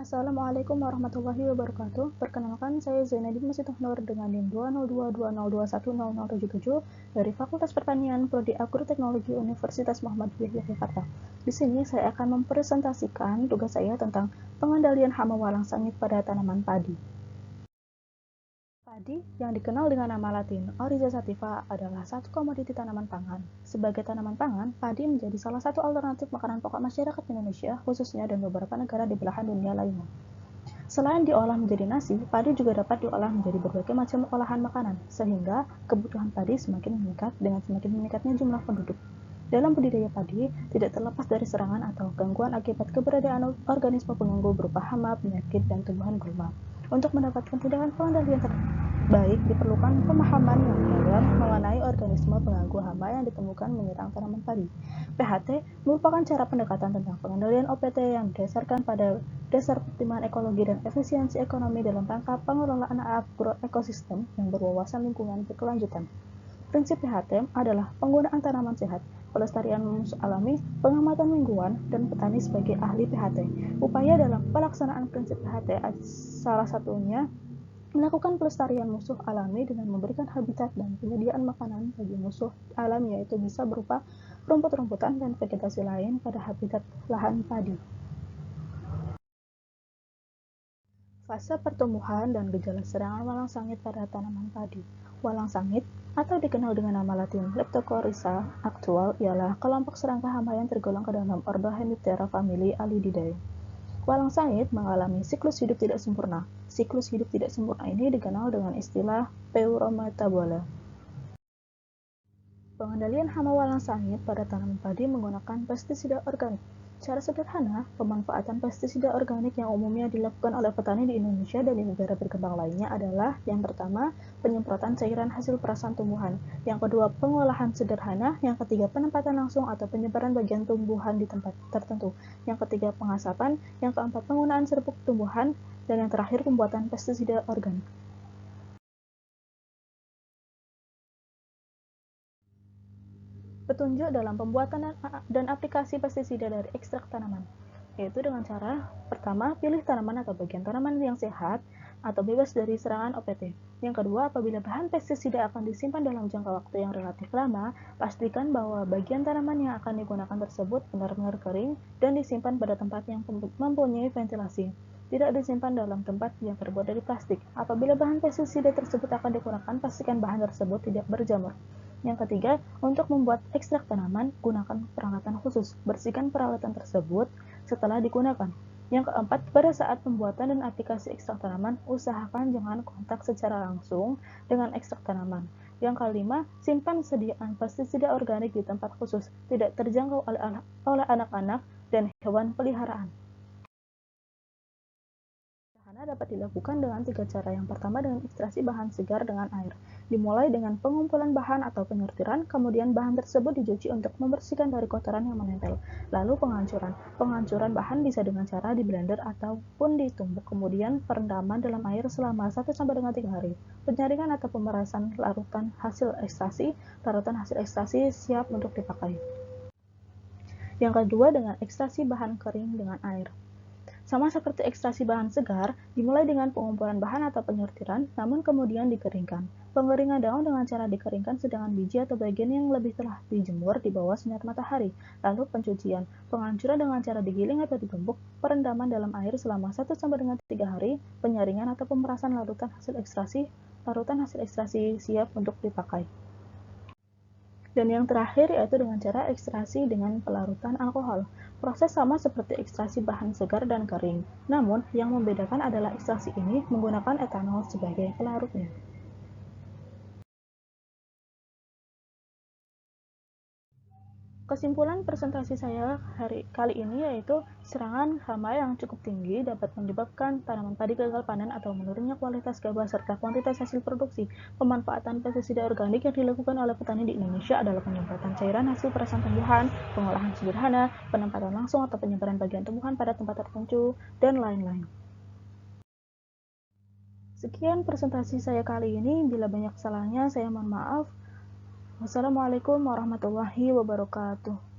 Assalamualaikum warahmatullahi wabarakatuh. Perkenalkan, saya Zainadin Masituh Nur dengan NIM 20220210077 dari Fakultas Pertanian Prodi Agroteknologi Universitas Muhammadiyah Yogyakarta. Di sini saya akan mempresentasikan tugas saya tentang pengendalian hama walang sangit pada tanaman padi. Padi, yang dikenal dengan nama latin Oryza sativa, adalah satu komoditi tanaman pangan. Sebagai tanaman pangan, padi menjadi salah satu alternatif makanan pokok masyarakat Indonesia, khususnya dan beberapa negara di belahan dunia lainnya. Selain diolah menjadi nasi, padi juga dapat diolah menjadi berbagai macam olahan makanan, sehingga kebutuhan padi semakin meningkat dengan semakin meningkatnya jumlah penduduk. Dalam budidaya padi, tidak terlepas dari serangan atau gangguan akibat keberadaan organisme pengganggu berupa hama, penyakit, dan tumbuhan gulma. Untuk mendapatkan tindakan pengendalian terbaik, diperlukan pemahaman yang dalam mengenai organisme pengganggu hama yang ditemukan menyerang tanaman padi. PHT merupakan cara pendekatan tentang pengendalian OPT yang didasarkan pada dasar pertimbangan ekologi dan efisiensi ekonomi dalam rangka pengelolaan agroekosistem yang berwawasan lingkungan berkelanjutan. Prinsip PHT adalah penggunaan tanaman sehat, pelestarian musuh alami, pengamatan lingkungan, dan petani sebagai ahli PHT. Upaya dalam pelaksanaan prinsip PHT salah satunya melakukan pelestarian musuh alami dengan memberikan habitat dan penyediaan makanan bagi musuh alami, yaitu bisa berupa rumput-rumputan dan vegetasi lain pada habitat lahan padi. Fase pertumbuhan dan gejala serangan walang sangit pada tanaman padi. Walang sangit, atau dikenal dengan nama latin Leptocoryza actual, ialah kelompok serangga hama yang tergolong ke dalam ordo Hemiptera famili Alididae. Walang sangit mengalami siklus hidup tidak sempurna. Siklus hidup tidak sempurna ini dikenal dengan istilah peurometabola. Pengendalian hama walang sangit pada tanaman padi menggunakan pestisida organik. Secara sederhana, pemanfaatan pestisida organik yang umumnya dilakukan oleh petani di Indonesia dan di negara berkembang lainnya adalah: yang pertama, penyemprotan cairan hasil perasan tumbuhan; yang kedua, pengolahan sederhana; yang ketiga, penempatan langsung atau penyebaran bagian tumbuhan di tempat tertentu; yang ketiga, pengasapan; yang keempat, penggunaan serbuk tumbuhan; dan yang terakhir, pembuatan pestisida organik. Petunjuk dalam pembuatan dan aplikasi pestisida dari ekstrak tanaman, yaitu dengan cara: pertama, pilih tanaman atau bagian tanaman yang sehat atau bebas dari serangan OPT. Yang kedua, apabila bahan pestisida akan disimpan dalam jangka waktu yang relatif lama, pastikan bahwa bagian tanaman yang akan digunakan tersebut benar-benar kering dan disimpan pada tempat yang mempunyai ventilasi. Tidak disimpan dalam tempat yang terbuat dari plastik. Apabila bahan pestisida tersebut akan digunakan, pastikan bahan tersebut tidak berjamur. Yang ketiga, untuk membuat ekstrak tanaman, gunakan peralatan khusus. Bersihkan peralatan tersebut setelah digunakan. Yang keempat, pada saat pembuatan dan aplikasi ekstrak tanaman, usahakan jangan kontak secara langsung dengan ekstrak tanaman. Yang kelima, simpan sediaan pestisida organik di tempat khusus, tidak terjangkau oleh anak-anak dan hewan peliharaan. Dapat dilakukan dengan 3 cara. Yang pertama, dengan ekstraksi bahan segar dengan air. Dimulai dengan pengumpulan bahan atau penyortiran, kemudian bahan tersebut dicuci untuk membersihkan dari kotoran yang menempel. Lalu penghancuran. Penghancuran bahan bisa dengan cara di blender ataupun ditumbuk, kemudian perendaman dalam air selama 1-3 hari. Penyaringan atau pemerasan larutan hasil ekstraksi. Larutan hasil ekstraksi siap untuk dipakai. Yang kedua, dengan ekstraksi bahan kering dengan air. Sama seperti ekstraksi bahan segar, dimulai dengan pengumpulan bahan atau penyortiran, namun kemudian dikeringkan. Pengeringan daun dengan cara dikeringkan, sedangkan biji atau bagian yang lebih telah dijemur di bawah sinar matahari. Lalu pencucian, penghancuran dengan cara digiling atau ditumbuk, perendaman dalam air selama 1-3 hari, penyaringan atau pemerasan larutan hasil ekstraksi. Larutan hasil ekstraksi siap untuk dipakai. Dan yang terakhir yaitu dengan cara ekstraksi dengan pelarutan alkohol. Proses sama seperti ekstraksi bahan segar dan kering, namun yang membedakan adalah ekstraksi ini menggunakan etanol sebagai pelarutnya. Kesimpulan presentasi saya kali ini yaitu serangan hama yang cukup tinggi dapat menyebabkan tanaman padi gagal panen atau menurunnya kualitas gabah serta kuantitas hasil produksi. Pemanfaatan pestisida organik yang dilakukan oleh petani di Indonesia adalah penyemprotan cairan hasil perasan tumbuhan, pengolahan sederhana, penempatan langsung atau penyebaran bagian tumbuhan pada tempat tertentu, dan lain-lain. Sekian presentasi saya kali ini. Bila banyak kesalahannya, saya mohon maaf. Wassalamualaikum warahmatullahi wabarakatuh.